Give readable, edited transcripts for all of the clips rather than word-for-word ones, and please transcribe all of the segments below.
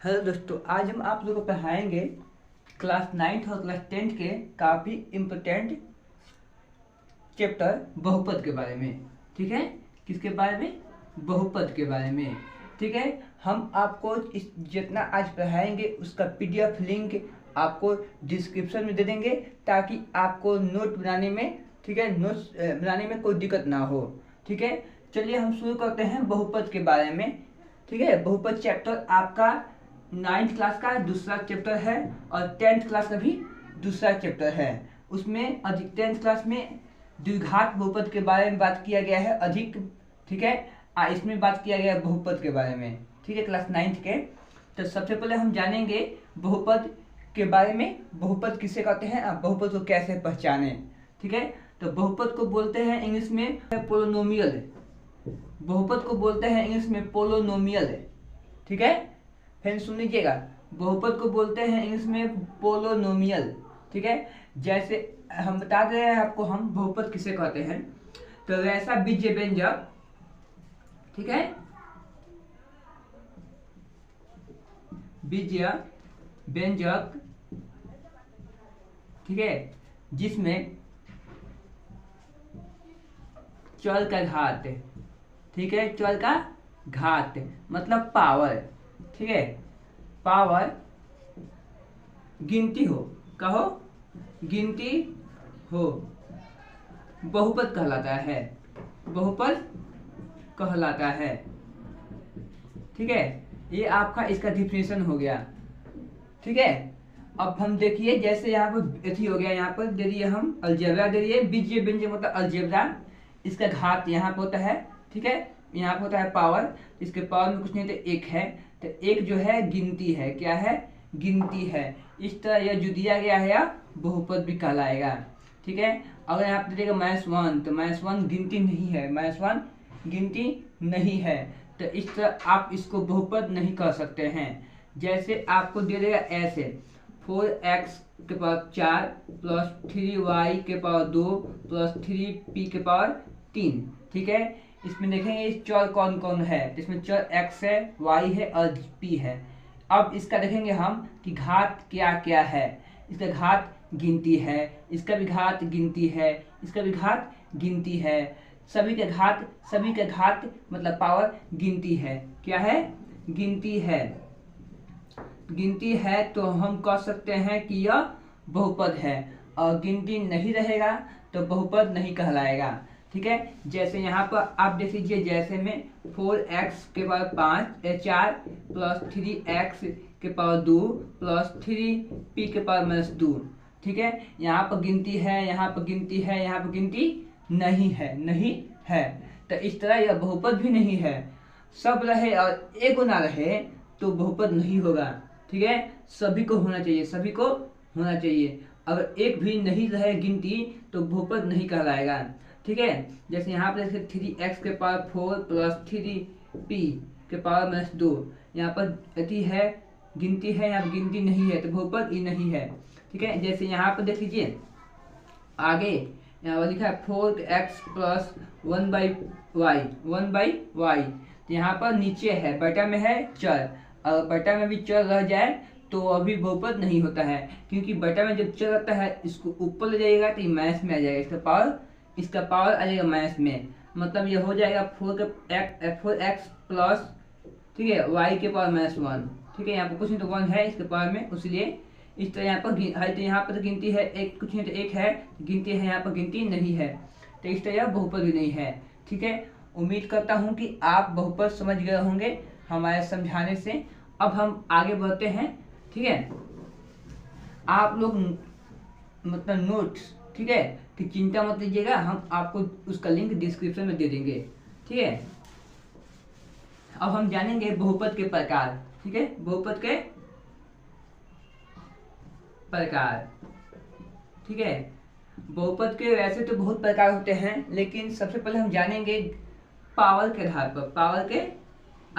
Hello दोस्तों, आज हम आप लोगों को पढ़ाएंगे क्लास 9th और क्लास 10th के काफ़ी इम्पोर्टेंट चैप्टर बहुपद के बारे में। ठीक है, किसके बारे में? बहुपद के बारे में। ठीक है, हम आपको इस जितना आज पढ़ाएंगे उसका पीडीएफ लिंक आपको डिस्क्रिप्शन में दे देंगे, ताकि आपको नोट बनाने में, ठीक है, नोट्स बनाने में कोई दिक्कत ना हो। ठीक है, चलिए हम शुरू करते हैं बहुपद के बारे में। ठीक है, बहुपद चैप्टर आपका 9th क्लास का दूसरा चैप्टर है और 10th क्लास का भी दूसरा चैप्टर है। उसमें अधिक 10th क्लास में द्विघात बहुपद के बारे में बात किया गया है अधिक। ठीक है, इसमें बात किया गया है बहुपद के बारे में। ठीक है, क्लास 9th के। तो सबसे पहले हम जानेंगे बहुपद के बारे में, बहुपद किसे कहते हैं और बहुपद को कैसे पहचाने। ठीक है, तो बहुपद को बोलते हैं इंग्लिश में पोलोनोमियल। बहुपद को बोलते हैं इंग्लिश में पोलोनोमियल। ठीक है, फिर सुन लीजिएगा, बहुपद को बोलते हैं इंग्लिश में पोलोनोमियल। ठीक है, जैसे हम बता दे रहे हैं आपको हम बहुपद किसे कहते हैं। तो वैसा बीज व्यंजक, ठीक है, बीज व्यंजक, ठीक है, जिसमें चर का घात, ठीक है, चर का घात मतलब पावर, ठीक है, पावर गिनती हो, कहो गिनती हो, बहुपद कहलाता है, बहुपद कहलाता है। ठीक है, ये आपका इसका डिफिनेशन हो गया। ठीक है, अब हम देखिए, जैसे यहाँ पर एथी हो गया, यहाँ पर दे दिए हम अलजेब्रा दे दिए, बीजीय व्यंजक मतलब अलजेब्रा, इसका घात यहाँ पर होता है। ठीक है, यहाँ पर होता है पावर, इसके पावर में कुछ नहीं तो एक है, तो एक जो है गिनती है, क्या है? गिनती है। इस तरह यह जो दिया गया है यह बहुपद भी कहलाएगा। ठीक है, अगर यहाँ पर दीजिएगा -1 तो -1 गिनती नहीं है, -1 गिनती नहीं है, तो इस तरह आप इसको बहुपद नहीं कर सकते हैं। जैसे आपको दे देगा ऐसे 4x के पावर 4 प्लस 3y के पावर 2 प्लस 3p के पावर 3। ठीक है, इसमें देखेंगे इस चर कौन कौन है, इसमें चर x है, y है और p है। अब इसका देखेंगे हम कि घात क्या क्या है। इसका घात गिनती है, इसका भी घात गिनती है, इसका भी घात गिनती है, सभी के घात मतलब पावर गिनती है। क्या है? गिनती है। गिनती है तो हम कह सकते हैं कि यह बहुपद है, और गिनती नहीं रहेगा तो बहुपद नहीं कहलाएगा। ठीक है, जैसे यहाँ पर आप देख लीजिए, जैसे में 4x के पावर 4 प्लस 3x के पावर 2 प्लस 3p के पावर -2। ठीक है, यहाँ पर गिनती है, यहाँ पर गिनती है, यहाँ पर गिनती नहीं है, नहीं है, तो इस तरह यह बहुपद भी नहीं है। सब रहे और एक ना रहे तो बहुपद नहीं होगा। ठीक है, सभी को होना चाहिए, सभी को होना चाहिए। अगर एक भी नहीं रहे गिनती तो बहुपद नहीं कहलाएगा। ठीक है, जैसे यहाँ पर 3x के पावर 4 प्लस 3p के पावर -2, यहाँ पर अति है, गिनती है, यहाँ पर गिनती नहीं है, तो बहुपद ही नहीं है। ठीक है, जैसे यहाँ पर देख लीजिए आगे, यहाँ पर लिखा है 4x प्लस 1/y, तो यहाँ पर नीचे है, बटा में है चर, अगर बटा में भी चर रह जाए तो अभी बहुपद नहीं होता है, क्योंकि बटा में जब चर रहता है इसको ऊपर ले जाएगा तो ये माइनस में आ जाएगा, इसका पावर आ जाएगा माइनस में, मतलब ये हो जाएगा 4x प्लस, ठीक है, y के पावर -1। ठीक है, यहाँ पर कुछ नहीं तो 1 है इसके पावर में, इसलिए इस तरह यहाँ पर है, तो यहाँ पर तो गिनती है, एक कुछ नहीं तो एक है, गिनती है, यहाँ पर गिनती नहीं है, तो इस तरह यह बहुपद भी नहीं है। ठीक है, उम्मीद करता हूँ कि आप बहुपद समझ गए होंगे हमारे समझाने से। अब हम आगे बढ़ते हैं। ठीक है, आप लोग मतलब नोट्स, ठीक है, कि चिंता मत लीजिएगा, हम आपको उसका लिंक डिस्क्रिप्शन में दे देंगे। ठीक है, अब हम जानेंगे बहुपद के प्रकार। ठीक है, बहुपद के प्रकार। ठीक है, बहुपद के वैसे तो बहुत प्रकार होते हैं, लेकिन सबसे पहले हम जानेंगे पावर के आधार पर, पावर के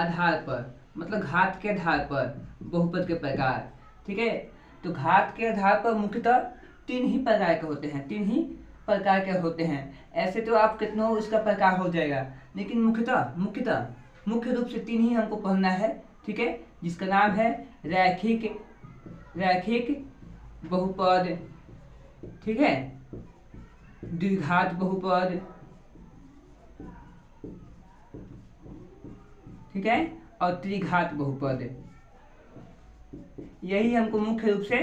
आधार पर मतलब घात के आधार पर बहुपद के प्रकार। ठीक है, तो घात के आधार पर मुख्यतः 3 ही प्रकार के होते हैं, 3 ही प्रकार के होते हैं। ऐसे तो आप कितनों इसका प्रकार हो जाएगा, लेकिन मुख्य रूप से 3 ही हमको पढ़ना है। ठीक है, जिसका नाम है रैखिक बहुपद, ठीक है, द्विघात बहुपद, ठीक है, और त्रिघात बहुपद। यही हमको मुख्य रूप से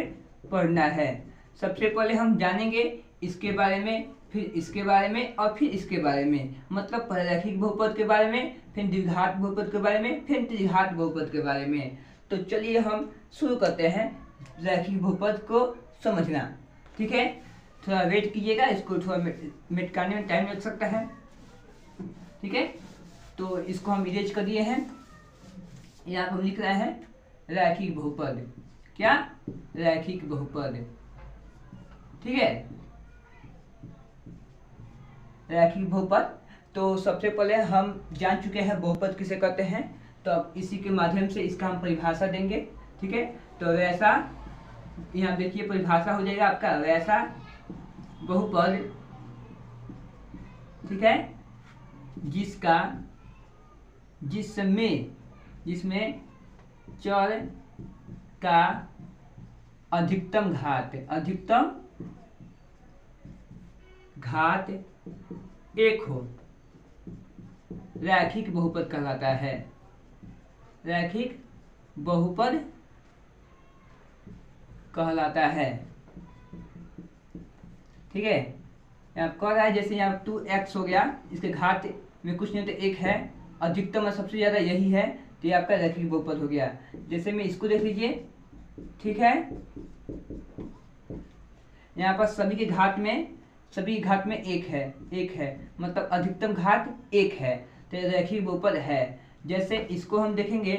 पढ़ना है। सबसे पहले हम जानेंगे इसके बारे में, फिर इसके बारे में और फिर इसके बारे में, मतलब रैखिक बहुपद के बारे में, फिर द्विघात बहुपद के बारे में, फिर त्रिघात बहुपद के बारे में। तो चलिए हम शुरू करते हैं रैखिक बहुपद को समझना, ठीक है। थोड़ा वेट कीजिएगा, इसको थोड़ा मिटाने में टाइम लग सकता है, ठीक है। तो इसको हम इरेज कर दिए हैं। यहाँ पर हम लिख रहे हैं रैखिक बहुपद। क्या? रैखिक बहुपद, ठीक है, रैखिक बहुपद। तो सबसे पहले हम जान चुके हैं बहुपद किसे कहते हैं, तो अब इसी के माध्यम से इसका हम परिभाषा देंगे, ठीक है। तो वैसा, यहाँ देखिए परिभाषा हो जाएगा आपका, वैसा बहुपद, ठीक है, जिसमें चर का अधिकतम घात एक हो, रैखिक बहुपद कहलाता है। रैखिक बहुपद कहलाता है, ठीक है। यहाँ कह रहा है जैसे यहाँ 2x हो गया, इसके घात में कुछ नहीं तो 1 है, अधिकतम सबसे ज्यादा यही है, तो ये आपका रैखिक बहुपद हो गया। जैसे में इसको देख लीजिए, ठीक है, यहाँ पर सभी के घात में 1 है, मतलब अधिकतम घात 1 है, तो ये रैखिक बहुपद है। जैसे इसको हम देखेंगे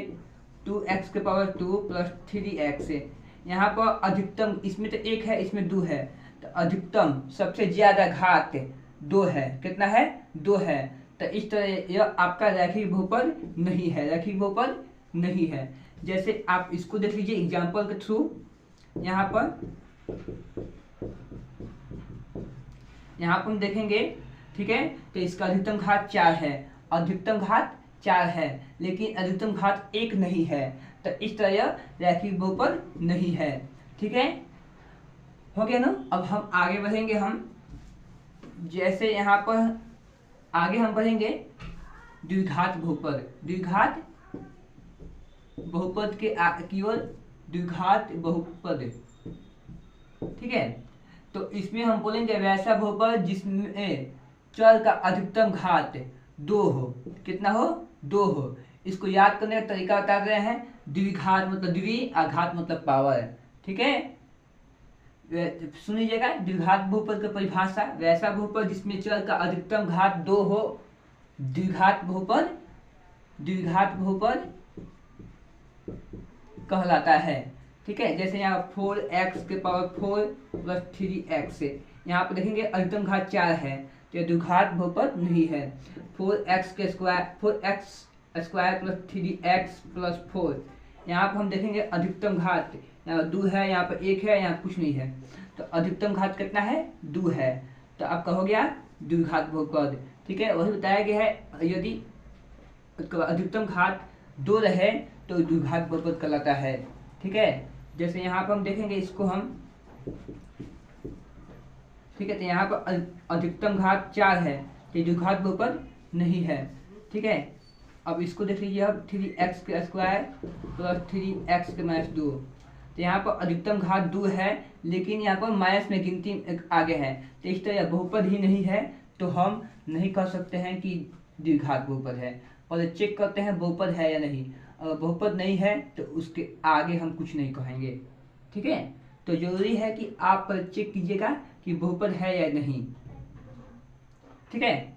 2x के पावर 2 प्लस 3x, यहाँ पर अधिकतम, इसमें तो 1 है, इसमें 2 है, तो अधिकतम सबसे ज्यादा घात 2 है। कितना है? 2 है। तो इस तरह यह आपका रैखिक बहुपद नहीं है, रैखिक बहुपद नहीं है। जैसे आप इसको देख लीजिए एग्जाम्पल के थ्रू, यहाँ पर हम देखेंगे, ठीक है, तो इसका अधिकतम घात 4 है, अधिकतम घात 4 है, लेकिन अधिकतम घात 1 नहीं है, तो इस तरह यह रैखिक बहुपद नहीं है, ठीक है, हो गया ना। अब हम आगे बढ़ेंगे, जैसे यहाँ पर आगे हम बढ़ेंगे द्विघात बहुपद। द्विघात बहुपद की ओर, द्विघात बहुपद, ठीक है। तो इसमें हम बोलेंगे वैसा बहुपद जिसमें चर का अधिकतम घात 2 हो। कितना हो? 2 हो। इसको याद करने का तरीका बता रहे हैं, द्विघात मतलब द्वि, घात मतलब पावर, ठीक है। सुन लीजिएगा द्विघात बहुपद की परिभाषा, वैसा बहुपद जिसमें चर का अधिकतम घात 2 हो, द्विघात बहुपद कहलाता है, ठीक है। जैसे यहाँ 4x के पावर 4 प्लस 3x, यहाँ पर देखेंगे अधिकतम घात 4 है, तो यह द्विघात बहुपद नहीं है। 4x square plus 3x plus 4, यहाँ पर हम देखेंगे अधिकतम घात, यहाँ 2 है, यहाँ पर 1 है, यहाँ कुछ नहीं है, तो अधिकतम घात कितना है? 2 है, तो आपका हो गया द्विघात बहुपद, ठीक है। वही बताया गया है, यदि अधिकतम घात 2 रहे तो द्विघात बहुपद कहलाता है, ठीक है। जैसे यहाँ पर हम देखेंगे इसको हम, ठीक है, तो यहाँ पर अधिकतम घात 4 है, तो द्विघात बहुपद नहीं है, ठीक है। अब इसको देख लीजिए, अब 3x के स्क्वायर प्लस 3x के माइनस 2, तो यहाँ पर अधिकतम घात 2 है, लेकिन यहाँ पर माइनस में गिनती आगे है, तो इस तरह बहुपद ही नहीं है, तो हम नहीं कह सकते हैं कि द्विघात बहुपद है। और चेक करते हैं बहुपद है या नहीं, अगर बहुपद नहीं है तो उसके आगे हम कुछ नहीं कहेंगे, ठीक है। तो जरूरी है कि आप चेक कीजिएगा कि बहुपद है या नहीं, ठीक है।